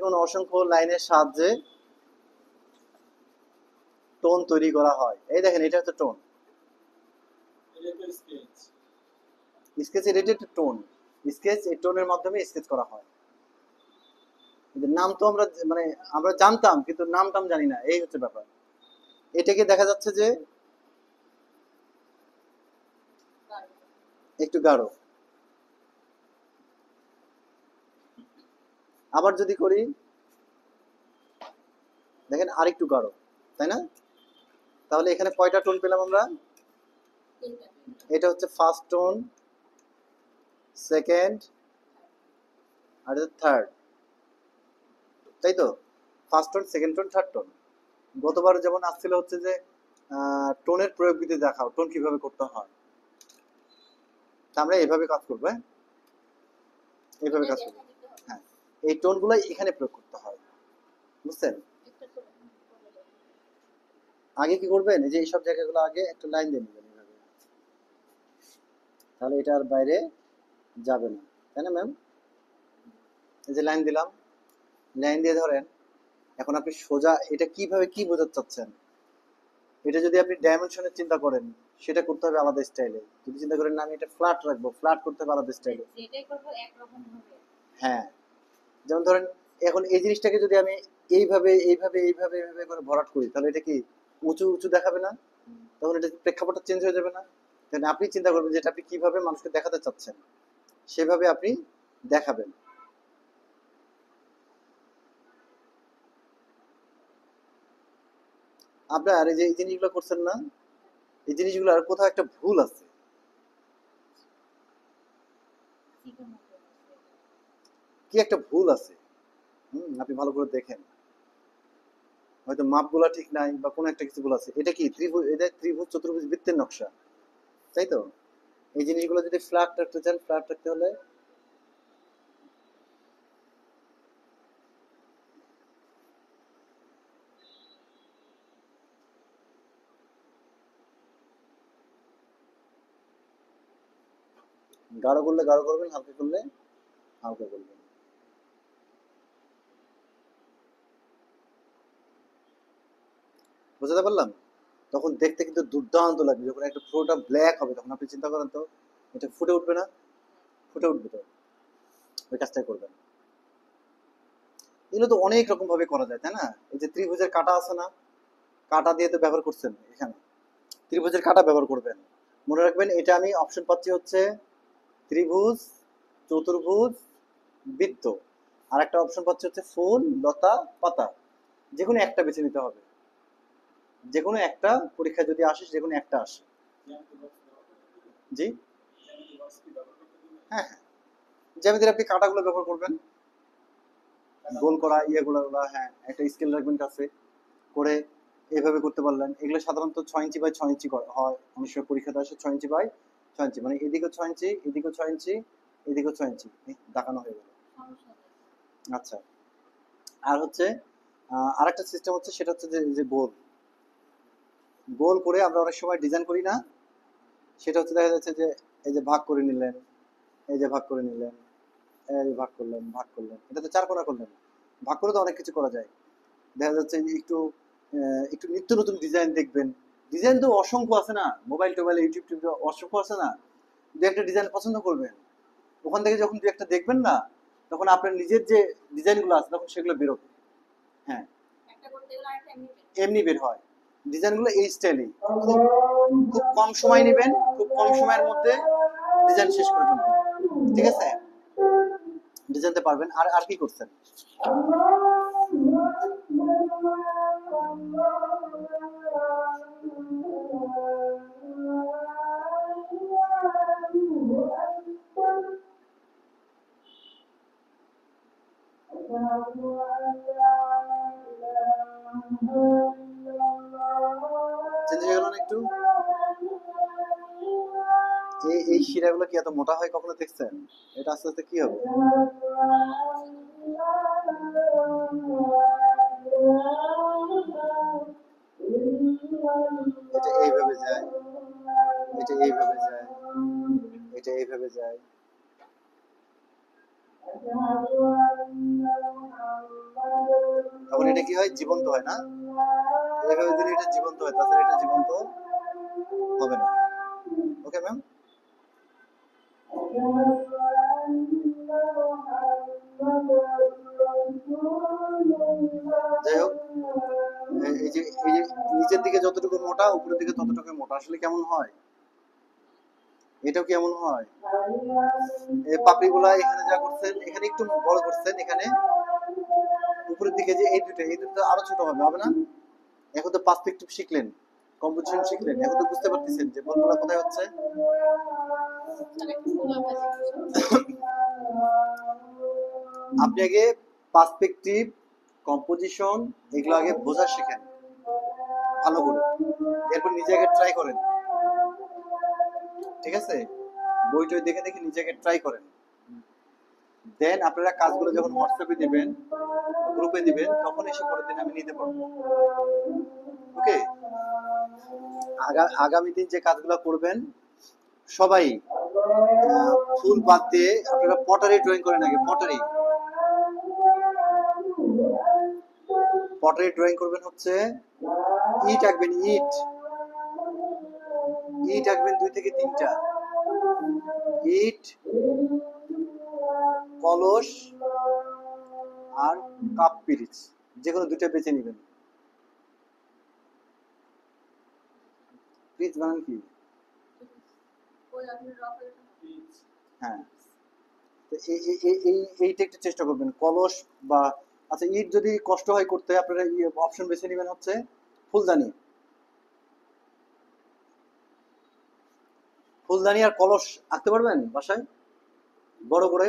কোনো অসংখ্য লাইনের সাহায্যে টোন তৈরি করা হয়। এই দেখেন, এটা হচ্ছে টোন। স্কেচ এটা একটা টোন। স্কেচ এই টোনের মাধ্যমে স্কেচ করা হয়। নাম তো আমরা মানে আমরা জানতাম, কিন্তু নাম টাম জানি না, এই হচ্ছে ব্যাপার। এটাকে দেখা যাচ্ছে যে একটু গাঢ়। আবার যদি করি, দেখেন আরেকটু গাঢ়, তাই না? তাহলে এখানে কয়টা টোন পেলাম আমরা? এটা হচ্ছে ফার্স্ট টোন, সেকেন্ড, আর থার্ড, তাই তো? First tone, second tone, third tone. গতবার যেমন আসছিল হচ্ছে যে টোনের প্রয়োগ বিধি দেখাও, টোন কিভাবে করতে হয়। আমরা এইভাবে কাজ করবো, হ্যাঁ, এইভাবে কাজ করবো। হ্যাঁ, এই টোন গুলো এখানে প্রয়োগ করতে হয়, বুঝছেন? আগে কি করবেন, এই যে এইসব জায়গাগুলো আগে একটা লাইন দিয়ে নেবেন এইভাবে, তাহলে এটা আর বাইরে যাবে না, তাই না ম্যাম? এই যে লাইন দিলাম, লাইন দিয়ে ধরেন এখন আপনি সোজা এটা কিভাবে কি বোঝাতে চাচ্ছেন, এটা যদি আপনি ডাইমেনশনের চিন্তা করেন, সেটা করতে হবে আলাদা স্টাইলে। যদি চিন্তা করেন না আমি এটা ফ্ল্যাট রাখবো, ফ্ল্যাট করতে হবে আলাদা স্টাইলে। যেটাই করব একরকম হবে। হ্যাঁ, যেমন ধরেন এখন এই জিনিসটাকে যদি আমি এইভাবে এইভাবে এইভাবে এইভাবে করে ভরাট করি, তাহলে এটা কি উঁচু উঁচু দেখাবে না? তখন এটা প্রেক্ষাপটটা চেঞ্জ হয়ে যাবে না? তাহলে আপনি চিন্তা করবেন যে এটা আপনি কিভাবে মানুষকে দেখাতে চাচ্ছেন, সেভাবে আপনি দেখাবেন। আপনার এই যে এই জিনিসগুলো করছেন না, এই জিনিসগুলো আর কোথাও একটা ভুল আছে। কি একটা ভুল আছে, আপনি ভালো করে দেখেন। হয়তো মাপগুলা ঠিক নাই বা কোনো একটা কিছু ভুল আছে। এটা কি ত্রিভুজ, এটা ত্রিভুজ চতুর্ভুজ বৃত্তের নকশা, তাই তো? এই জিনিসগুলো যদি ফ্ল্যাট রাখতে চান, ফ্ল্যাট রাখতে হলে গাঢ় করলে গাঢ় করবেন, হালকা করলে হালকা করবেন। বুঝতে পারলাম? তখন দেখতে কিন্তু দুর্দান্ত লাগবে। যখন একটা পুরোটা ব্ল্যাক হবে, তখন আপনি চিন্তা করেন তো, এটা ফুটে উঠবে না? ফুটে উঠবে তো। ওই কাজটাই করবেন। এগুলো তো অনেক রকম ভাবে করা যায়, তাই না? এই যে ত্রিভুজের কাটা আছে না, কাটা দিয়ে তো ব্যবহার করছেন এখানে। ত্রিভুজের কাটা ব্যবহার করবেন। মনে রাখবেন, এটা আমি অপশন পাচ্ছি হচ্ছে ত্রিভুজ, চতুর্ভুজ, বৃত্ত। আর একটা অপশন পাচ্ছি হচ্ছে ফুল, লতা, পাতা। যে কোনো একটা বেছে নিতে হবে। যে কোনো একটা পরীক্ষায় যদি আসে, যে কোনো একটা আসে। জি, হ্যাঁ হ্যাঁ, জ্যামিতির আপনি কাটাগুলো ব্যবহার করবেন, গোল করা ইয়েগুলো, হ্যাঁ, একটা স্কেল রাখবেন কাছে করে এইভাবে করতে পারলেন। এগুলো সাধারণত 6 ইঞ্চি বাই 6 ইঞ্চি হয়, অনেক সময় পরীক্ষাতে আসে 6 ইঞ্চি বাই 6 ইঞ্চি, মানে এদিকে 6 ইঞ্চি, এদিকে 6 ইঞ্চি, এদিকে 6 ইঞ্চি, দেখানো হয়ে গেল। আচ্ছা, আর হচ্ছে আরেকটা সিস্টেম হচ্ছে, সেটা হচ্ছে যে যে গোল গোল করে আমরা অনেক সময় ডিজাইন করি না, সেটা হচ্ছে দেখা যাচ্ছে যে এই যে ভাগ করে নিলেন, এই যে ভাগ করে নিলেন, এই যে ভাগ করলেন, ভাগ করলেন, এটা তো চার কোণা করলেন। ভাগ করে তো অনেক কিছু করা যায়। দেখা যাচ্ছে যে একটু একটু নিত্য নতুন ডিজাইন দেখবেন। ডিজাইন তো অসংখ্য আছে না, মোবাইল টোবাইল ইউটিউব টিউব অসংখ্য আছে না। দু একটা ডিজাইন পছন্দ করবেন, ওখান থেকে যখন দু একটা দেখবেন না, তখন আপনার নিজের যে ডিজাইনগুলো আছে তখন সেগুলো বেরোবে। হ্যাঁ, এমনি বের হয় ডিজাইনগুলো এই স্টাইলেই। খুব খুব কম সময় নেবেন, খুব কম সময়ের মধ্যে ডিজাইন শেষ করে ফেলবেন। ঠিক আছে, ডিজাইনতে পারবেন। আর আর কি করছেন? চেঞ্জ হয়ে গেল না একটু? এই শিরাগুলো কি এত মোটা হয় কখনো দেখছেন? এটা আস্তে আস্তে কি হবে, এটা এইভাবে যায়, এটা এইভাবে যায়, এটা এইভাবে যায়। তখন এটা কি হয়, জীবন্ত হয় না? এইভাবে দিলে এটা জীবন্ত হয়, তাছাড়া এটা জীবন্ত হবে না। Okay ma'am? যাই হোক, এই যে নিচের দিকে যতটুকু মোটা উপরের দিকে ততটুকু মোটা, আসলে কেমন হয়? এটাও কেমন হয়? এই পাপড়িগুলা এখানে যা করছেন, এখানে একটু বড় করছেন, এখানে উপরের দিকে যে এই দুটো আরো ছোট হবে, হবে না? এখন তো পার্সপেক্টিভ শিখলেন, কম্পোজিশন শিখলেন, এখন তো বুঝতে পারতেছেন যে বলগুলা কোথায় হচ্ছে। আপনি আগে পার্সপেক্টিভ, কম্পোজিশন এগুলো আগে বোঝা শিখেন ভালো করে, এরপর নিজে আগে ট্রাই করেন। ঠিক আছে, বই টই দেখে দেখে নিজে আগে ট্রাই করেন, দেন আপনারা কাজগুলো যখন হোয়াটসঅ্যাপে দিবেন, গ্রুপে দিবেন, তখন এসে পরের দিন আমি নিতে পারবো। ওকে, আগামী দিন যে কাজগুলো করবেন সবাই ফুল বাদ দিয়ে আপনারা পটারি ড্রয়িং করেন আগে। পটারি ড্রয়িং করবেন হচ্ছে ইট আঁকবেন, ইট আঁকবেন 2 থেকে 3টা ইট, কলস আর কাপ পিরিচ, যে কোনো 2টা বেছে নেবেন। পিরিচ বানান কি? হ্যাঁ, এইটা একটু চেষ্টা করবেন। কলস বা আচ্ছা, ইট যদি কষ্ট হয় করতে, আপনারা অপশন বেছে নেবেন হচ্ছে ফুলদানি। ফুলদানি আর কলস আঁকতে পারবেন বাসায় বড় করে?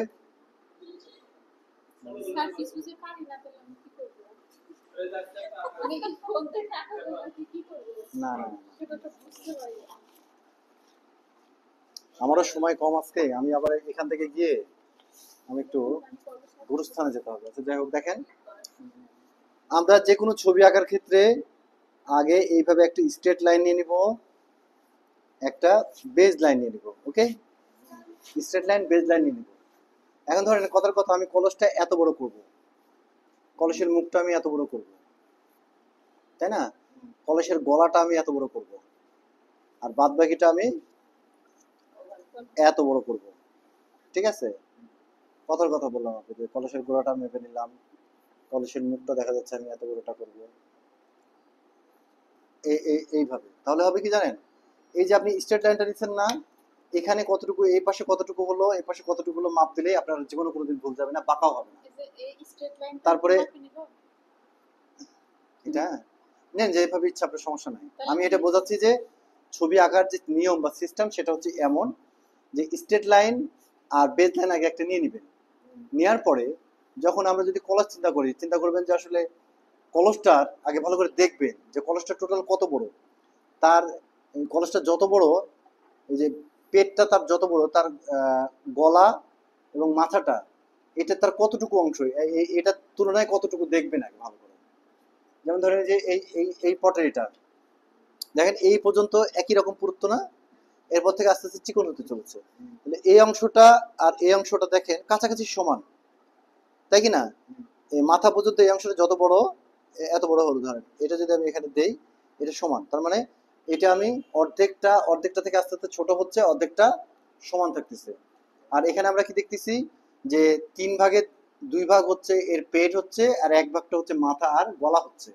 না না, আমারও সময় কম আজকে, আমি আবার এখান থেকে গিয়ে আমি একটু গুরুস্থানে যেতে হবে। আচ্ছা যাই হোক, দেখেন আমরা যে কোনো ছবি আঁকার ক্ষেত্রে আগে এইভাবে একটা স্ট্রেট লাইন নিয়ে নিব, একটা বেজ লাইন নিয়ে নিব। ওকে, স্ট্রেট লাইন, বেজ লাইন নিয়ে নিব। এখন ধরেন কথার কথা, আমি কলসটা এত বড় করব, কলসের মুখটা আমি এত বড় করব, তাই না? কলসের গলাটা আমি এত বড় করব, আর বাদ বাকিটা আমি এত বড় করব। ঠিক আছে, কথার কথা বললাম আপনাকে, কলসের গোড়াটা মেপে নিলাম, কলসের মুখটা দেখা যাচ্ছে আমি এত বড়টা করব, এইভাবে। তাহলে হবে কি জানেন, এই যে আপনি স্ট্রেট লাইনটা নিচ্ছেন না, এখানে কতটুকু, এই পাশে কতটুকু হলো, এই পাশে কতটুকু হলো, মাপ দিলে আপনার জীবনে কোনোদিন ভুল যাবে না, বাঁকাও হবে না। তারপরে এটা নেন যেভাবে ইচ্ছা, আপনার সমস্যা নাই। আমি এটা বোঝাচ্ছি যে ছবি আঁকার যে নিয়ম বা সিস্টেম, সেটা হচ্ছে এমন যে স্ট্রেট লাইন আর বেজ লাইন আগে একটা নিয়ে নেবেন। নেওয়ার পরে যখন আমরা যদি কলস চিন্তা করি, চিন্তা করবেন যে আসলে কলসটার আগে ভালো করে দেখবেন যে কলসটা টোটাল কত বড়। তার কলসটা যত বড়, এই যে পেটটা তার যত বড়, তার গলা এবং মাথাটা, এটা তার কতটুকু অংশ, এটার তুলনায় কতটুকু দেখবেন আগে ভালো করে। যেমন ধরেন যে এই পটারিটা দেখেন, এই পর্যন্ত একই রকম পুরুত্ব না, এরপর থেকে আস্তে আস্তে চিকন হতে চলেছে। এই অংশটা আর এই অংশটা দেখেন কাছাকাছি সমান, তাই কি না? এই মাথা পর্যন্ত এই অংশটা যত বড়, এত বড় হলো। ধরেন এটা যদি আমি এখানে দেই, এটা সমান, তার মানে এটা আমি অর্ধেকটা থেকে আস্তে আস্তে ছোট হচ্ছে, অর্ধেকটা সমান থাকতেছে। আর এখানে আমরা কি দেখতেছি যে 3 ভাগে 2 ভাগ হচ্ছে এর পেট হচ্ছে, আর 1 ভাগটা হচ্ছে মাথা আর গলা হচ্ছে।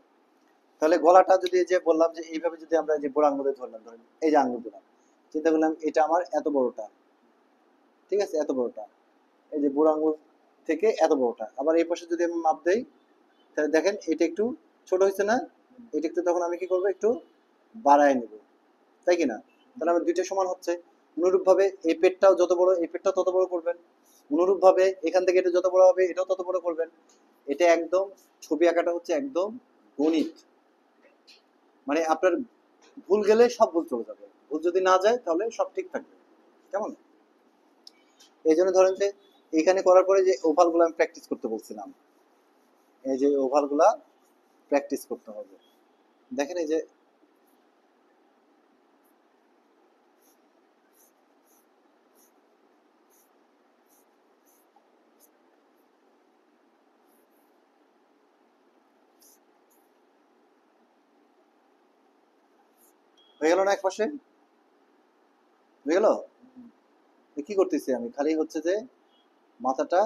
তাহলে গলাটা যদি, যে বললাম যে এইভাবে যদি আমরা যে বুড়ো আঙুলে ধরলাম, ধরেন এই যে আঙুল দিলাম, চিন্তা করলাম এটা আমার এত বড়টা, ঠিক আছে, এত বড়টা, এই যে বুড়ো আঙুল থেকে এত বড়টা। আবার এই পাশে যদি আমি মাপ দেই, তাহলে দেখেন এটা একটু ছোট হয়েছে না, এটা একটু, তখন আমি কি করবো, একটু বাড়ায় নেব, তাই কি না? তাহলে আমার দুইটা সমান হচ্ছে। অনুরূপ ভাবে এই পেটটাও যত বড়, এই পেটটাও তত বড় করবেন। অনুরূপ ভাবে এখান থেকে এটা যত বড় হবে, এটাও তত বড় করবেন। এটা একদম, ছবি আঁকাটা হচ্ছে একদম গণিত। মানে আপনার ভুল গেলে সব ভুল চলে যাবে, ভুল যদি না যায় তাহলে সব ঠিক থাকবে। কেমন? এই জন্য ধরেন যে এখানে করার পরে যে ওভাল গুলো আমি প্র্যাকটিস করতে বলছিলাম, এই যে ওভাল গুলা প্র্যাকটিস করতে হবে। দেখেন এই যে হয়ে গেল না এক পাশে? হয়ে গেল? কি করতেছি আমি খালি হচ্ছে যে মাথাটা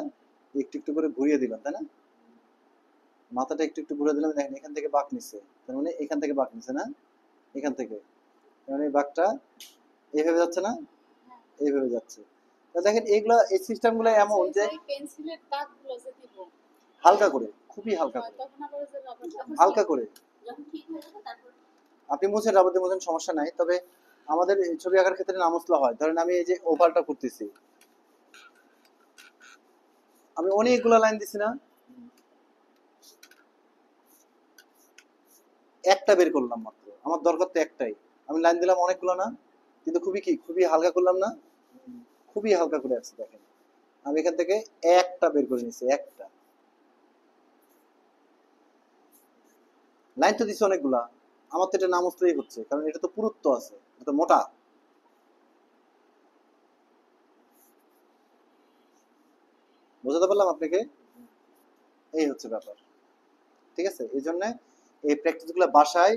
একটু একটু করে ঘুরিয়ে দিলাম, তাই না? মাথাটা একটু একটু ঘুরে দিলাম, দেখেন এখান থেকে বাঁক নিচ্ছে, তার মানে এখান থেকে বাঁক নিচ্ছে না, এখান থেকে, তার মানে এই বাঁকটা এইভাবে যাচ্ছে না, এইভাবে যাচ্ছে। তা দেখেন এইগুলা, এই সিস্টেমগুলো এমন যে পেন্সিলের দাগগুলো যে দিব হালকা করে, খুবই হালকা করে, তখন আবার যে রবারটা হালকা করে যখন ঠিক হয়ে যাবে তারপর আপনি মুছেন, রাবার দিয়ে মুছেন, সমস্যা নাই। তবে আমাদের এই ছবি আঁকার ক্ষেত্রে নামসলা হয়, ধরেন আমি এই যে ওভালটা করতেছি, আমি অনেকগুলা লাইন দিছি না, একটা বের করলাম মাত্র, আমার দরকার তো একটাই, আমি লাইন দিলাম অনেকগুলো না, কিন্তু খুবই হালকা করলাম না, খুবই হালকা করে আসছে। দেখেন আমি এখান থেকে একটা বের করে নিচ্ছি, একটা লাইন তো দিচ্ছি অনেকগুলা, আমার তো এটা নামস্তই হচ্ছে, কারণ এটা তো পুরুত্ব আছে, এটা তো মোটা। বোঝাতে পারলাম আপনাকে? এই হচ্ছে ব্যাপার, ঠিক আছে? এই জন্য এই প্র্যাকটিস গুলো বাসায়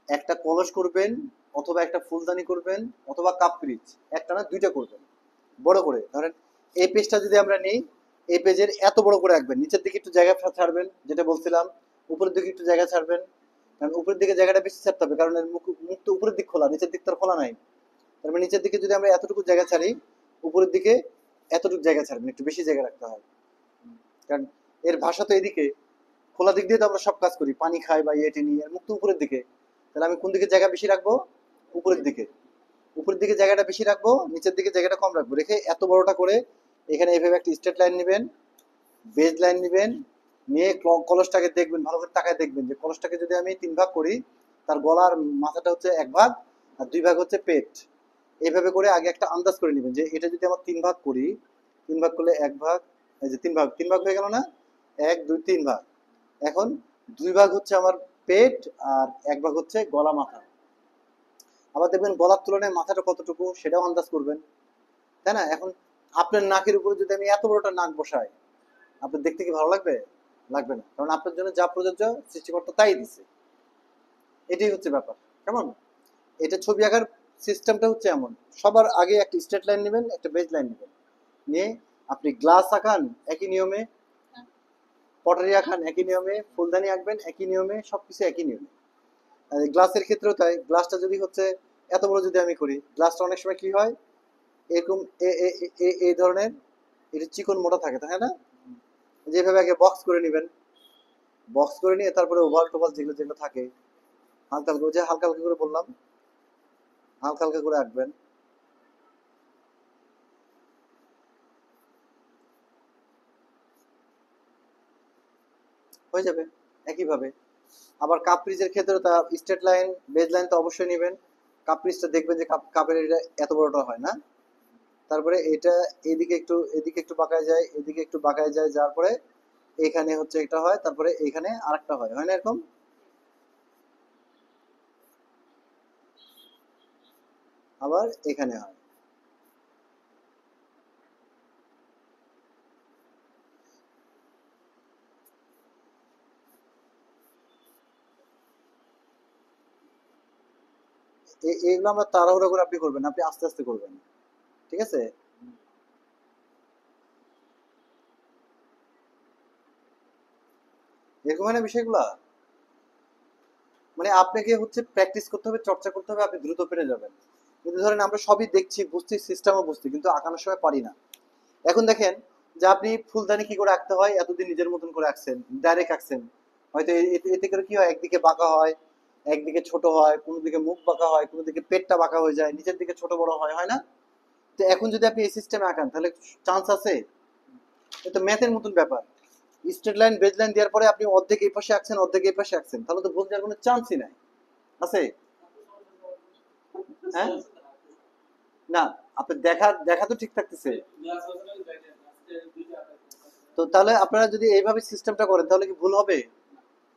একটা কলস করবেন, অথবা একটা ফুলদানি করবেন, অথবা কাপ পিরিচ, একটা না দুইটা করবেন বড় করে। ধরেন এই পেজটা যদি আমরা নিই, এই পেজের এত বড় করে রাখবেন, নিচের দিকে একটু জায়গা ছাড়বেন, যেটা বলছিলাম, উপরের দিকে একটু জায়গা ছাড়বেন, কারণ উপরের দিকে জায়গাটা বেশি ছাড়তে হবে, কারণ এর মুখ তো উপরের দিক খোলা, নিচের দিক তো আর খোলা নাই। তার মানে নিচের দিকে যদি আমরা এতটুকু জায়গা ছাড়ি, উপরের দিকে এতটুকু জায়গা ছাড়বেন, একটু বেশি জায়গা রাখতে হয়, কারণ এর ভাষা তো এদিকে, খোলা দিক দিয়ে তো আমরা সব কাজ করি, পানি খাই বা ইয়েটি নিয়ে, মুখ তো উপরের দিকে, তাহলে আমি কোন দিকে জায়গা বেশি রাখবো? উপরের দিকে। উপরের দিকে জায়গাটা বেশি রাখবো, নিচের দিকে জায়গাটা কম রাখবো, রেখে এত বড়টা করে এখানে এইভাবে একটা স্ট্রেট লাইন নেবেন, বেজ লাইন নেবেন, নিয়ে কলসটাকে দেখবেন, ভালো করে তাকায় দেখবেন যে কলসটাকে যদি আমি 3 ভাগ করি, তার গলার মাথাটা হচ্ছে 1 ভাগ, আর 2 ভাগ হচ্ছে পেট। এইভাবে করে আগে একটা আন্দাজ করে নেবেন যে এটা যদি আমার 3 ভাগ করি, 3 ভাগ করলে 1 ভাগ, এই যে 3 ভাগ, 3 ভাগ হয়ে গেল না, 1 2 3 ভাগ। এখন 2 ভাগ হচ্ছে আমার পেট, আর 1 ভাগ হচ্ছে গলা মাথা। আবার দেখবেন গলার তুলনায় মাথাটা কতটুকু সেটাও আন্দাজ করবেন, তাই না? এখন আপনার নাকের উপরে যদি আমি এত বড়টা নাক বসাই, আপনার দেখতে কি ভালো লাগবে? লাগবে না, কারণ আপনার জন্য যা প্রযোজ্য সৃষ্টিকর্তা তাই দিছে। এটাই হচ্ছে ব্যাপার, কেমন? এটা ছবি আঁকার সিস্টেমটা হচ্ছে এমন, সবার আগে একটা স্ট্রেট লাইন নেবেন, একটা বেজ লাইন নেবেন, নিয়ে আপনি গ্লাস আঁকান একই নিয়মে, পটারি আঁকান একই নিয়মে, ফুলদানি আঁকবেন একই নিয়মে, সবকিছু একই নিয়মে। আর গ্লাসের ক্ষেত্রেও তাই, গ্লাসটা যদি হচ্ছে এত বড় যদি আমি করি, গ্লাসটা অনেক সময় কি হয়, এরকম এই ধরনের, এটা চিকন মোটা থাকে, তাই না? যেভাবে আগে বক্স করে নেবেন, বক্স করে নিয়ে তারপরে ওভাল টোভাল যেগুলো যেগুলো থাকে হালকা হালকা, যে হালকা হালকা করে বললাম, হালকা হালকা করে আঁকবেন। হয়ে যাবে একইভাবে। আবার কাপ পিরিচের ক্ষেত্রে তা স্ট্রেট লাইন বেজ লাইন তো অবশ্যই নেবেন। কাপ পিরিচটা দেখবেন যে কাপের এটা এত বড়টা হয় না, তারপরে এটা এদিকে একটু বাঁকায় যায়, এদিকে একটু বাঁকায় যায়, যার পরে এখানে হচ্ছে এটা হয়, তারপরে এখানে আরেকটা হয়, হয় না এরকম? আবার এখানে হয়। এগুলো আমরা তাড়াহুড়ো করে আপনি করবেন, আপনি আস্তে আস্তে করবেন, ঠিক আছে? এরকম হয় না বিষয়গুলা, মানে আপনাকে হচ্ছে প্র্যাকটিস করতে হবে, চর্চা করতে হবে, আপনি দ্রুত পেরে যাবেন। কিন্তু ধরেন আমরা সবই দেখছি, বুঝছি, সিস্টেমও বুঝছি, কিন্তু আঁকানোর সময় পারি না। এখন দেখেন যে আপনি ফুলদানি কি করে আঁকতে হয় এতদিন নিজের মতন করে আঁকছেন, ডাইরেক্ট আঁকছেন, হয়তো এতে করে কি হয়, একদিকে বাঁকা হয়, একদিকে ছোট হয়, কোনো দিকে মুখ বাঁকা হয়, কোনো দিকে পেটটা বাঁকা হয়ে যায়, নিচের দিকে ছোট বড় হয়, হয় না? তো এখন যদি আপনি এই সিস্টেমে আঁকান তাহলে চান্স আছে? এটা ম্যাথের মতন ব্যাপার। স্ট্রেট লাইন বেজ লাইন দেওয়ার পরে আপনি অর্ধেক এই পাশে আঁকছেন, অর্ধেক এই পাশে আঁকছেন, তাহলে তো ভুল যাওয়ার কোনো চান্সই নাই, আছে? হ্যাঁ, না, আপনার দেখা দেখা তো ঠিক থাকতেছে। তো তাহলে আপনারা যদি এইভাবে সিস্টেমটা করেন তাহলে কি ভুল হবে?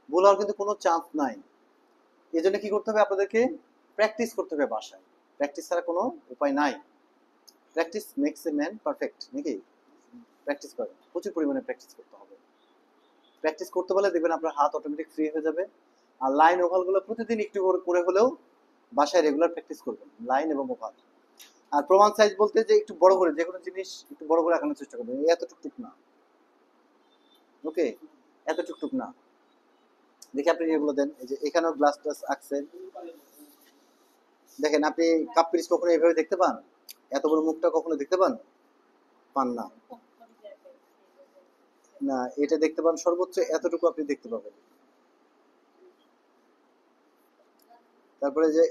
ভুল হওয়ার কিন্তু কোনো চান্স নাই। এই জন্য কি করতে হবে আপনাদেরকে? প্র্যাকটিস করতে হবে বাসায়, প্র্যাকটিস ছাড়া কোনো উপায় নাই। Practice makes a man perfect, নাকি? প্র্যাকটিস করেন, প্রচুর পরিমাণে প্র্যাকটিস করতে হবে। প্র্যাকটিস করতে পারলে দেখবেন আপনার হাত অটোমেটিক ফ্রি হয়ে যাবে। আর লাইন ওভালগুলো প্রতিদিন একটু করে করে হলেও বাসায় রেগুলার প্র্যাকটিস করবেন লাইন এবং ওভাল। আর প্রমাণ সাইজ বলতে যে একটু বড় করে, যে কোনো জিনিস একটু বড় করে আঁকানোর চেষ্টা করবেন, এত টুকটুক না। ওকে, এত টুকটুক না। দেখি আপনি এগুলো দেন, এই যে এখানেও গ্লাস টাস আঁকছেন। দেখেন আপনি কাপ পিরিচ কখনো এভাবে দেখতে পান? এত বড় মুখটা কখনো দেখতে পান? পান না। না, এটা দেখতে পান সর্বোচ্চ এতটুকু আপনি দেখতে পাবেন। তারপরে যে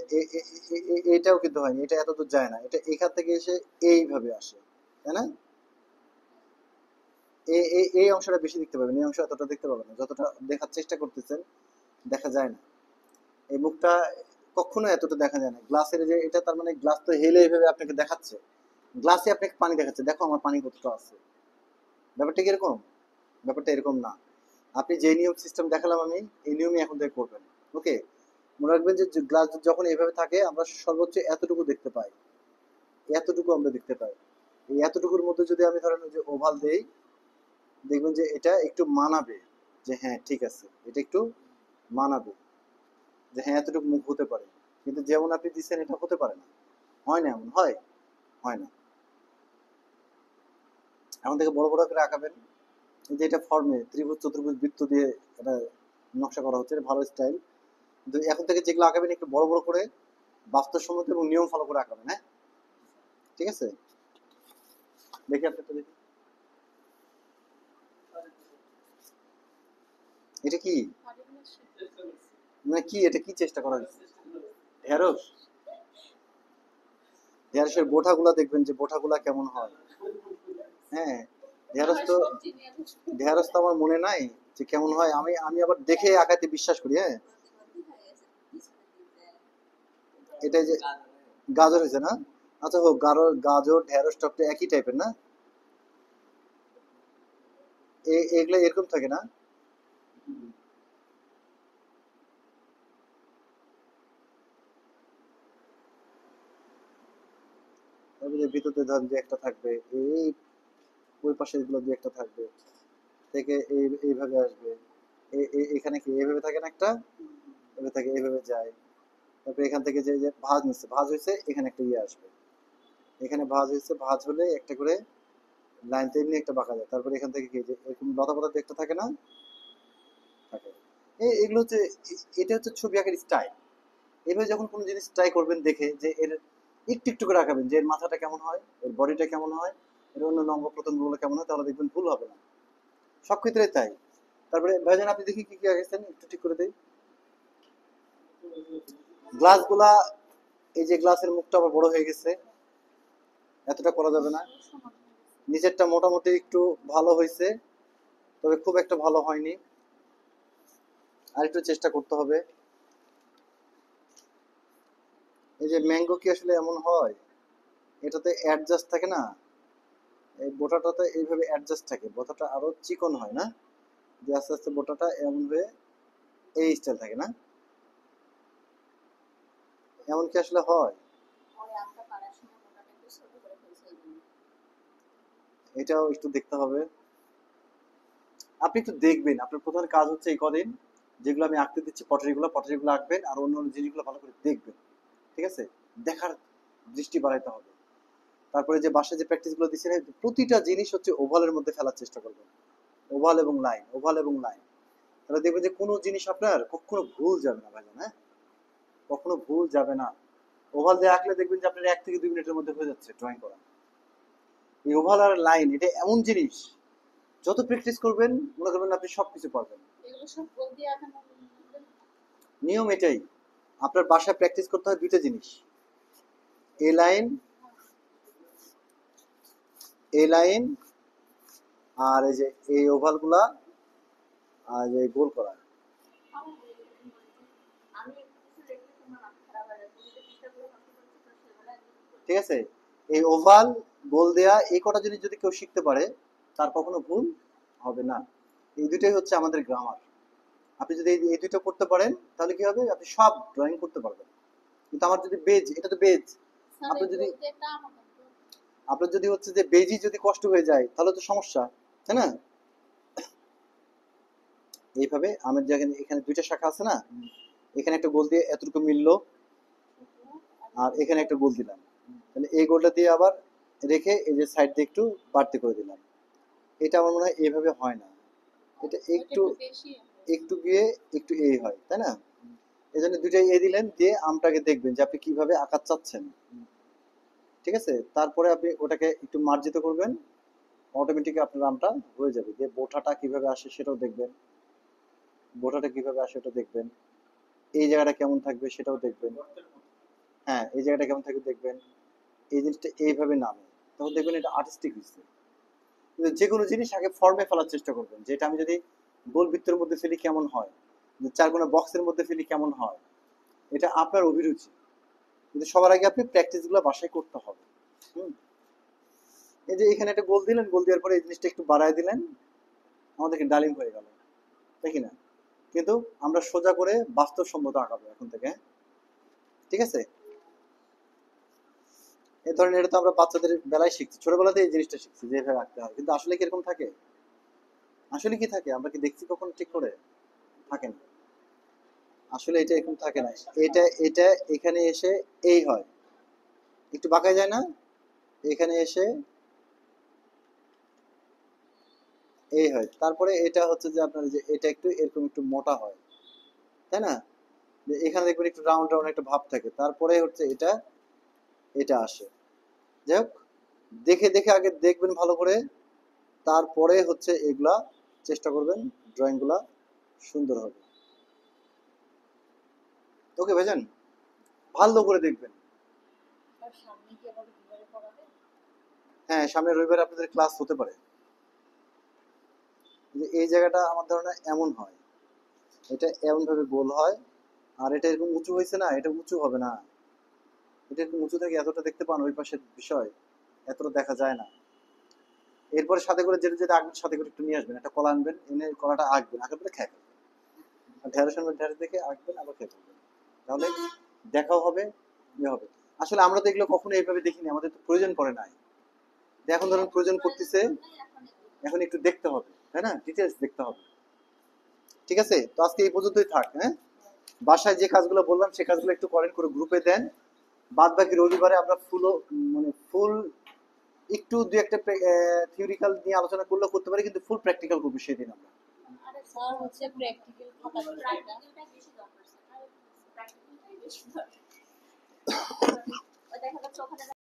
এটাও কিন্তু হয়নি, এটা এত দূর যায় না, এটা এখান থেকে এসে এইভাবে আসে, তাই না? এই অংশটা বেশি দেখতে পাবেন, এই অংশ এতটা দেখতে পাবেন না, যতটা দেখার চেষ্টা করতেছেন দেখা যায় না। এই মুখটা কখনো এতটা দেখা যায় না। গ্লাসের যে এটা, তার মানে গ্লাস তো হেলে এইভাবে আপনাকে দেখাচ্ছে, গ্লাসে আপনাকে পানি দেখাচ্ছে, দেখো আমার পানি কতটা আছে। ব্যাপারটা কি এরকম? ব্যাপারটা এরকম না। আপনি যে নিয়ম সিস্টেম দেখালাম আমি, এই নিয়মই এখন থেকে করবেন। ওকে, মনে রাখবেন যে গ্লাস যখন এইভাবে থাকে আমরা সর্বোচ্চ এতটুকু দেখতে পাই, এতটুকু আমরা দেখতে পাই। এই এতটুকুর মধ্যে যদি আমি ধরেন যে ওভাল দেই, দেখবেন যে এটা একটু মানাবে, যে হ্যাঁ ঠিক আছে, এটা একটু মানাবে, যে হ্যাঁ এতটুকু মুখ হতে পারে। কিন্তু যেমন আপনি দিচ্ছেন এটা হতে পারে না, হয় না, এমন হয়, হয় না। এখন থেকে বড় বড় করে আঁকাবেন, যে এটা ফর্মে ত্রিভুজ চতুর্ভুজ বৃত্ত দিয়ে এটা নকশা করা হচ্ছে, এটা ভালো স্টাইল। কিন্তু এখন থেকে যেগুলো আঁকাবেন একটু বড় বড় করে, বাস্তবসম্মত এবং নিয়ম ফলো করে আঁকাবেন, হ্যাঁ ঠিক আছে? দেখি আপনি তো দেখি, এটা কি, মানে কি, এটা কি চেষ্টা করা হয়েছে? ঢেঁড়স? ঢেঁড়সের বোঁটাগুলা দেখবেন যে বোঁটাগুলা কেমন হয়। হ্যাঁ, ঢেঁড়স তো, ঢেঁড়স তো আমার মনে নাই যে কেমন হয়, আমি আমি আবার দেখে আঁকাতে বিশ্বাস করি। হ্যাঁ, এটা যে গাজর হয়েছে না? আচ্ছা হোক, গাজর ঢেঁড়স টক তো একই টাইপের না? এগুলো এরকম থাকে না? তারপরে ভিতরে ধরেন যে একটা থাকবে, এই ওই পাশে এগুলো দু একটা থাকবে, থেকে এইভাবে আসবে। এখানে কি এইভাবে থাকে না একটা, এভাবে থাকে, এইভাবে যায়। তারপরে এখান থেকে যে যে ভাঁজ নিচ্ছে, ভাঁজ হয়েছে, এখানে একটা ইয়ে আসবে, এখানে ভাঁজ হয়েছে, ভাঁজ হলে একটা করে লাইন তেমনি একটা বাঁকা যায়। তারপরে এখান থেকে কি যে এরকম লতা পাতা একটা থাকে না, থাকে। এগুলো হচ্ছে এটা হচ্ছে ছবি আঁকার স্টাইল। এভাবে যখন কোনো জিনিস ট্রাই করবেন, দেখে যে এর একটু একটু করে আঁকাবেন, যে এর মাথাটা কেমন হয়, এর বডিটা কেমন হয়, এর অন্য অঙ্গ প্রত্যঙ্গগুলো কেমন হয়, তাহলে দেখবেন ভুল হবে না। সব ক্ষেত্রে তাই। তারপরে ভাইজান আপনি দেখি কি কি আঁকেছেন, একটু ঠিক করে দেই। গ্লাসগুলা, এই যে গ্লাসের মুখটা আবার বড় হয়ে গেছে, এতটা করা যাবে না। নিচেরটা মোটামুটি একটু ভালো হয়েছে, তবে খুব একটা ভালো হয়নি, আর একটু চেষ্টা করতে হবে। এই যে ম্যাঙ্গো কি আসলে এমন হয়, এটাতে অ্যাডজাস্ট থাকে না, এই বোটাটাতে এইভাবে অ্যাডজাস্ট থাকে, বোটাটা আরো চিকন হয় না, যে আস্তে আস্তে বোটাটা এমন হয়ে এই স্টাইল থাকে না, এমন কি আসলে হয়? এটাও একটু দেখতে হবে। আপনি একটু দেখবেন, আপনার প্রধান কাজ হচ্ছে এই কদিন যেগুলো আমি আঁকতে দিচ্ছি পটারিগুলো আঁকবেন, আর অন্য অন্য জিনিসগুলো ভালো করে দেখবেন, ঠিক আছে? দেখার দৃষ্টি বাড়াইতে হবে। তারপরে যে বাসায় যে প্র্যাকটিস গুলো দিচ্ছি, প্রতিটা জিনিস হচ্ছে ওভালের মধ্যে ফেলার চেষ্টা করবেন, ওভাল এবং লাইন, ওভাল এবং লাইন। তাহলে দেখবেন যে কোনো জিনিস আপনার কখনো ভুল যাবে না ভাইজান, হ্যাঁ, কখনো ভুল যাবে না। ওভাল দিয়ে আঁকলে দেখবেন যে আপনার 1 থেকে 2 মিনিটের মধ্যে হয়ে যাচ্ছে ড্রয়িং করা। এই ওভাল আর লাইন এটা এমন জিনিস, যত প্র্যাকটিস করবেন মনে করবেন আপনি সবকিছু পারবেন। নিয়ম এটাই, আপনার বাসায় প্র্যাকটিস করতে হয় দুইটা জিনিস, এ লাইন, এ লাইন, আর এই যে এই ওভাল গুলা, আর এই গোল করা। ঠিক আছে, এই ওভাল, গোল দেয়া, এই কটা জিনিস যদি কেউ শিখতে পারে, তার কখনো ভুল হবে না। এই দুটোই হচ্ছে আমাদের গ্রামার। আপনি যদি এই দুটো করতে পারেন, তাহলে কি হবে, আপনি সব ড্রয়িং করতে পারবেন। কিন্তু আমার যদি বেজ, এটা তো বেজ, আপনার যদি, আপনার যদি হচ্ছে যে বেজি যদি কষ্ট হয়ে যায়, তাহলে তো সমস্যা, তাই না? এইভাবে আমার যেখানে এখানে দুইটা শাখা আছে না, এখানে একটা গোল দিয়ে এতটুকু মিললো, আর এখানে একটা গোল দিলাম, তাহলে এই গোলটা দিয়ে আবার রেখে এই যে সাইড দিয়ে একটু বাড়তি করে দিলাম। এটা আমার মনে হয় এইভাবে হয় না, এটা ওইটা একটু বেশি হবে। একটু গিয়ে একটু এই হয়, তাই না? এই জন্য দুইটাই এ দিলেন, দিয়ে আমটাকে দেখবেন যে আপনি কিভাবে আঁকার চাচ্ছেন। ঠিক আছে, তারপরে আপনি ওটাকে একটু মার্জিত করবেন, অটোমেটিক আপনার আমটা হয়ে যাবে। দিয়ে বোঠাটা কিভাবে আসে সেটাও দেখবেন, বোঠাটা কিভাবে আসে ওটা দেখবেন, এই জায়গাটা কেমন থাকবে সেটাও দেখবেন। হ্যাঁ, এই জায়গাটা কেমন থাকবে দেখবেন, এই জিনিসটা এইভাবে নামে, তখন দেখবেন এটা আর্টিস্টিক হচ্ছে। কিন্তু যে কোনো জিনিস আগে ফর্মে ফেলার চেষ্টা করবেন, যেটা আমি যদি গোল বৃত্তের মধ্যে ফেলি কেমন হয়, যে চারকোনা বক্সের মধ্যে ফেলি কেমন হয়, এটা আপনার অভিরুচি। কিন্তু সবার আগে আপনি প্র্যাকটিস গুলো বাসায় করতে হবে। হুম, এই যে এখানে একটা গোল দিলেন, গোল দেওয়ার পরে এই জিনিসটা একটু বাড়ায় দিলেন, আমাদেরকে ডালিম হয়ে গেল, তাই কি না? কিন্তু আমরা সোজা করে বাস্তবসম্মত আঁকাবো এখন থেকে, হ্যাঁ? ঠিক আছে, এই ধরনের এটা তো আমরা বাচ্চাদের বেলায় শিখছি, ছোটবেলাতে এই জিনিসটা শিখছি যে এভাবে আঁকতে হয়। কিন্তু আসলে কিরকম থাকে, আসলে কি থাকে, আমরা কি দেখছি কখন ঠিক করে? থাকে না। আসলে এটা এরকম থাকে না, এটা এটা এখানে এসে এই হয়, একটু বাঁকা যায় না, এখানে এসে এই হয়, তারপরে এটা হচ্ছে যে আপনার যে এটা একটু এরকম একটু মোটা হয়, তাই না? যে এখানে দেখবেন একটু রাউন্ড রাউন্ড একটা ভাব থাকে, তারপরে হচ্ছে এটা এটা আসে। যাই হোক, দেখে দেখে আগে দেখবেন ভালো করে, তারপরে হচ্ছে এগুলা চেষ্টা করবেন, ড্রয়িং গুলা সুন্দর হবে। ওকে ভাইজান, ভালো করে দেখবেন। আর সামনে কি আবার বিবাহে পড়াবে? হ্যাঁ, সামনের রবিবারে আপনাদের ক্লাস হতে পারে। যে এই জায়গাটা আমার ধারণা এমন হয়, এটা এমন ভাবে গোল হয়, আর এটা এরকম উঁচু হয়েছে না, এটা উঁচু হবে না, এটা এরকম উঁচু থেকে এতটা দেখতে পান ওই পাশের বিষয়, এতটা দেখা যায় না। এরপরে সাথে করে যেটা যেটা আঁকবেন সাথে করে একটু নিয়ে আসবেন, একটা কলা আনবেন, এনে কলাটা আঁকবেন, আঁকার পরে খেয়ে ফেলবেন। আর ঢেঁড়স আনবেন, ঢেঁড়স দেখে আঁকবেন, আবার খেয়ে ফেলবেন। তাহলে দেখাও হবে, ইয়ে হবে। আসলে আমরা তো এগুলো কখনো এইভাবে দেখিনি, আমাদের তো প্রয়োজন পড়ে নাই। তো এখন ধরুন প্রয়োজন পড়তেছে, এখন একটু দেখতে হবে, তাই না? ডিটেলস দেখতে হবে। ঠিক আছে, তো আজকে এই পর্যন্তই থাক, হ্যাঁ? বাসায় যে কাজগুলো বললাম সে কাজগুলো একটু করেন, করে গ্রুপে দেন। বাদ বাকি রবিবারে আমরা মানে ফুল একটু দু একটা থিওরিক্যাল নিয়ে আলোচনা করলেও করতে পারি, কিন্তু ফুল প্র্যাকটিক্যাল করবো সেদিন আমরা। আরে স্যার হচ্ছে প্র্যাকটিক্যাল খাতা প্র্যাকটিক্যালটাই বেশি দরকার স্যার। প্র্যাকটিক্যালটাই বেশি দরকার। ওই দেখা যাচ্ছে ওখানে